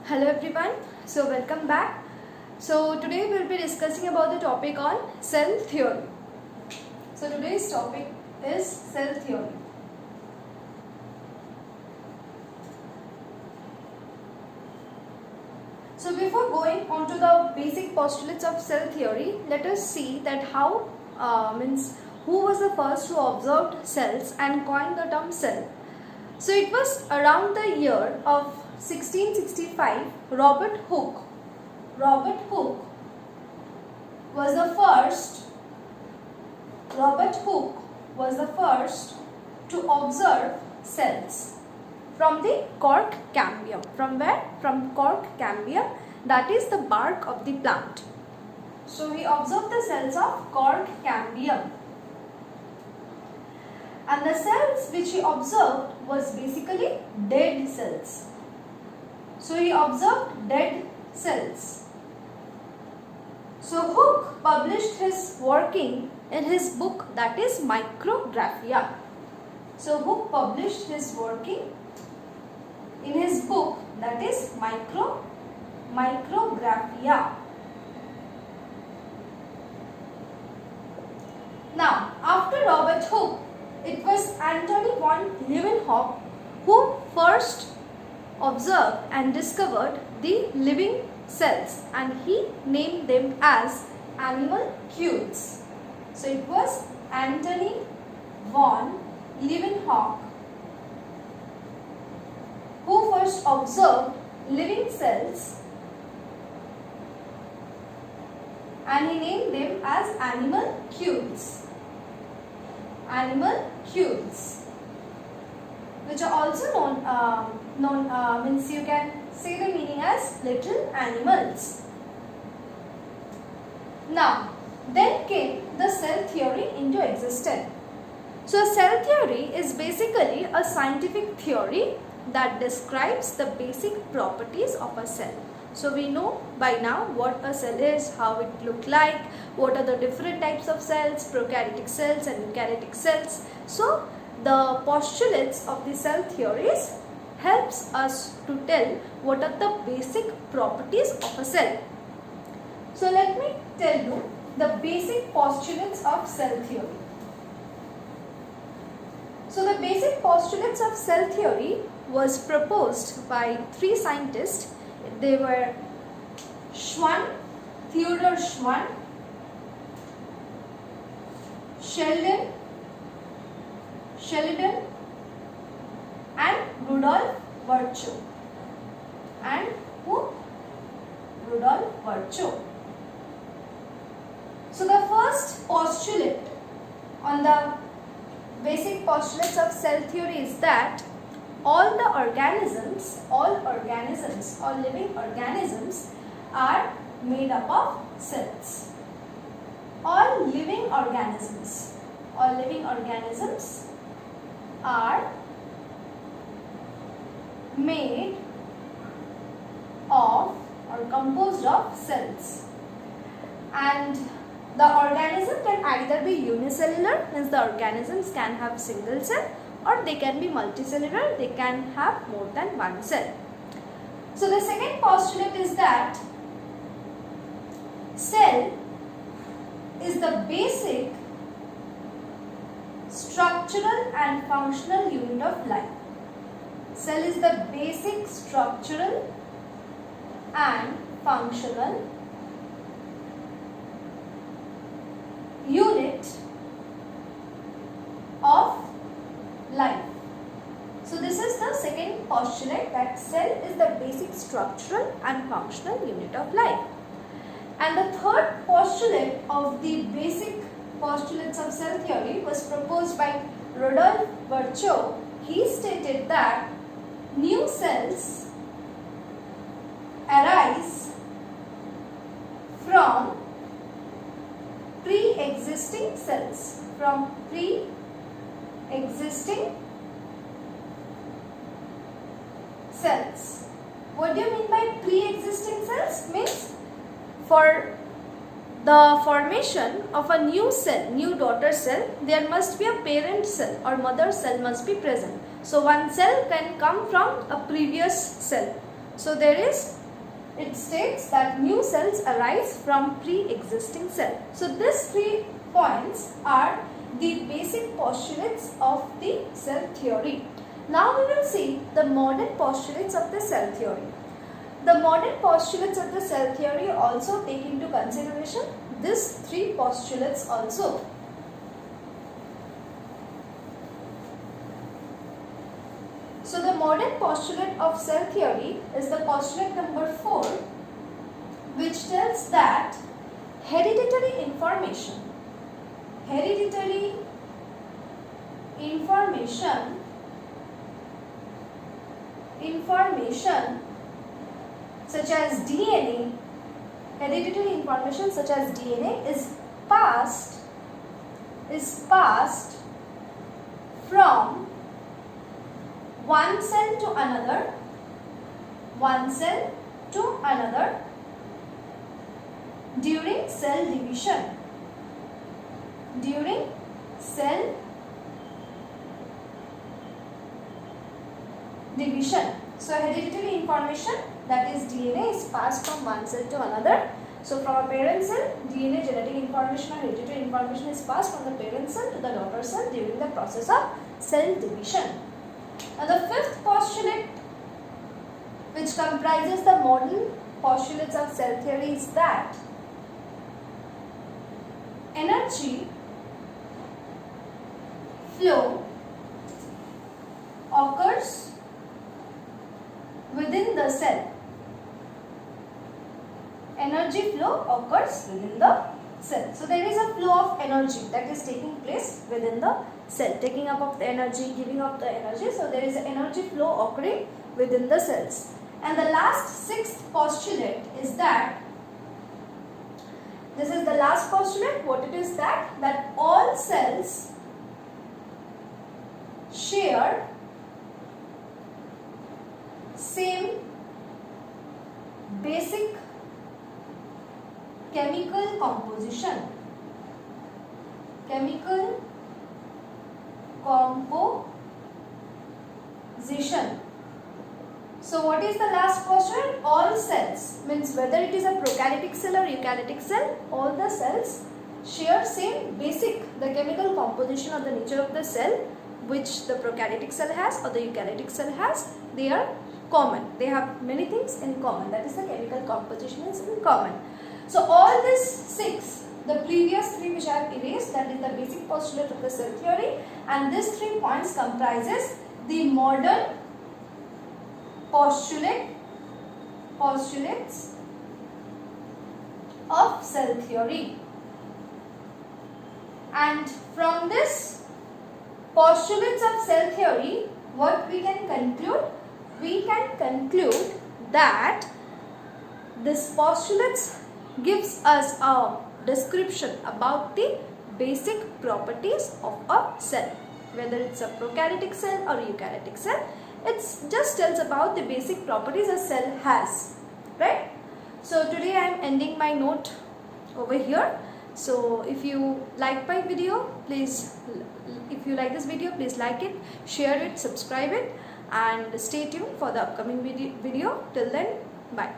Hello everyone, so welcome back. So today we'll be discussing about the topic on cell theory. So today's topic is cell theory. So before going on to the basic postulates of cell theory, let us see that who was the first who observed cells and coined the term cell. So it was around the year of 1665, Robert Hooke was the first to observe cells from the cork cambium. From where? From cork cambium, that is the bark of the plant. So he observed the cells of cork cambium. And the cells which he observed was basically dead cells. So he observed dead cells. So Hooke published his working in his book, that is Micrographia. So Hooke published his working in his book, that is Micrographia. Now, after Robert Hooke, it was Antony von Leeuwenhoek who first observed and discovered the living cells, and he named them as animalcules. So it was Antony von Leeuwenhoek who first observed living cells, and he named them as animalcules. Animalcules, which are also means you can say the meaning as little animals. Now, then came the cell theory into existence. So, cell theory is basically a scientific theory that describes the basic properties of a cell. So, we know by now what a cell is, how it look like, what are the different types of cells, prokaryotic cells and eukaryotic cells. So, the postulates of the cell theories helps us to tell what are the basic properties of a cell. So, let me tell you the basic postulates of cell theory. So, the basic postulates of cell theory was proposed by three scientists. They were Theodor Schwann, Sheldon, and Rudolf Virchow. Rudolf Virchow. So the first postulate on the basic postulates of cell theory is that all living organisms are made up of cells. All living organisms are made of or composed of cells, and the organism can either be unicellular, means the organisms can have single cell, or they can be multicellular, they can have more than one cell. So the second postulate is that cell is the basic structural and functional unit of life. Cell is the basic structural and functional unit of life. So this is the second postulate, that cell is the basic structural and functional unit of life. And the third postulate of the basic postulates of cell theory was proposed by Rudolf Virchow. He stated that new cells arise from pre-existing cells. What do you mean by pre-existing cells? Means for the formation of a new cell, new daughter cell, there must be a parent cell or mother cell must be present. So one cell can come from a previous cell. So it states that new cells arise from pre-existing cell. So these 3 points are the basic postulates of the cell theory. Now we will see the modern postulates of the cell theory. The modern postulates of the cell theory also take into consideration these 3 postulates also. So the modern postulate of cell theory is the postulate number 4, which tells that hereditary information such as DNA, hereditary information such as DNA is passed from one cell to another during cell division. So hereditary information, that is DNA, is passed from one cell to another. So from a parent cell, DNA, genetic information or hereditary information is passed from the parent cell to the daughter cell during the process of cell division. Now the 5th postulate, which comprises the modern postulates of cell theory, is that energy flow occurs within the cell. Energy flow occurs within the cell. So there is a flow of energy that is taking place within the cell, taking up of the energy, giving up the energy. So there is energy flow occurring within the cells. And the last 6th postulate is that, this is the last postulate, what it is that all cells share same basic chemical composition. So what is the last postulate? All cells, means whether it is a prokaryotic cell or eukaryotic cell, all the cells share same basic, the chemical composition or the nature of the cell which the prokaryotic cell has or the eukaryotic cell has. They are common. They have many things in common. That is, the chemical composition is in common. So all these 6, the previous 3 which I have erased, that is the basic postulate of the cell theory, and these 3 points comprises the modern postulates of cell theory. And from this postulates of cell theory, what we can conclude? We can conclude that this postulates gives us a description about the basic properties of a cell, whether it's a prokaryotic cell or eukaryotic cell. It just tells about the basic properties a cell has, right? So today I am ending my note over here. So if you like my video, please, if you like this video, please like it, share it, subscribe it, and stay tuned for the upcoming video. Till then, bye.